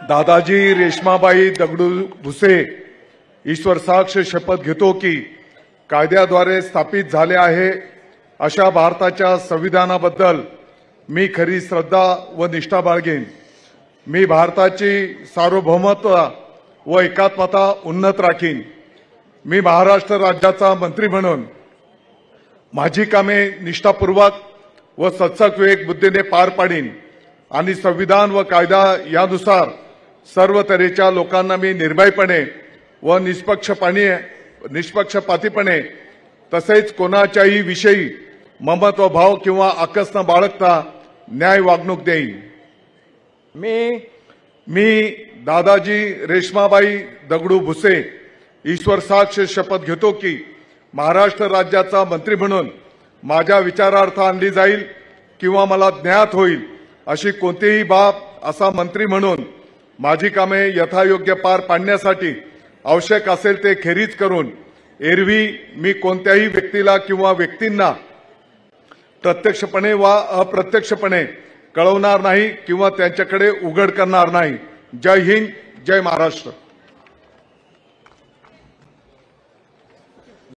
दादाजी रेश्माबाई दगडू भुसे ईश्वर साक्ष शपथ घेतो की कायद्याद्वारे स्थापित झाले आहे अशा भारताच्या संविधानाबद्दल मी खरी श्रद्धा व निष्ठा बाळगेन। मी भारताची सार्वभौमत्व व एकात्मता उन्नत राखीन। मी महाराष्ट्र राज्याचा मंत्री म्हणून माझी कामे निष्ठापूर्वक व सत्सक विवेक बुद्धीने पार पाडीन आणि संविधान व कायदा यानुसार सर्व तऱ्हेच्या लोकांना मी निर्भयपणे व निष्पक्षपातीपणे तसेच कोणाच्याही विषयी ममत्व भाव किंवा आकस न बाळगता न्याय वागणूक देईन। मी दादाजी रेश्माबाई दगडू भुसे ईश्वर साक्ष शपथ घेतो की महाराष्ट्र राज्याचा मंत्री म्हणून माझ्या विचारार्थ आणली जाईल किंवा मला ज्ञात होईल अशी कोणतीही बाब असा मंत्री म्हणून माझी कामे यथायोग्य पार पाडण्यासाठी आवश्यक असेल ते खेरीज करून एरवी मी कोणत्याही व्यक्तीला किंवा व्यक्तींना प्रत्यक्षपणे वा अप्रत्यक्षपणे कळवणार नाही किंवा त्यांच्याकडे उघड करणार नाही। जय हिंद, जय महाराष्ट्र।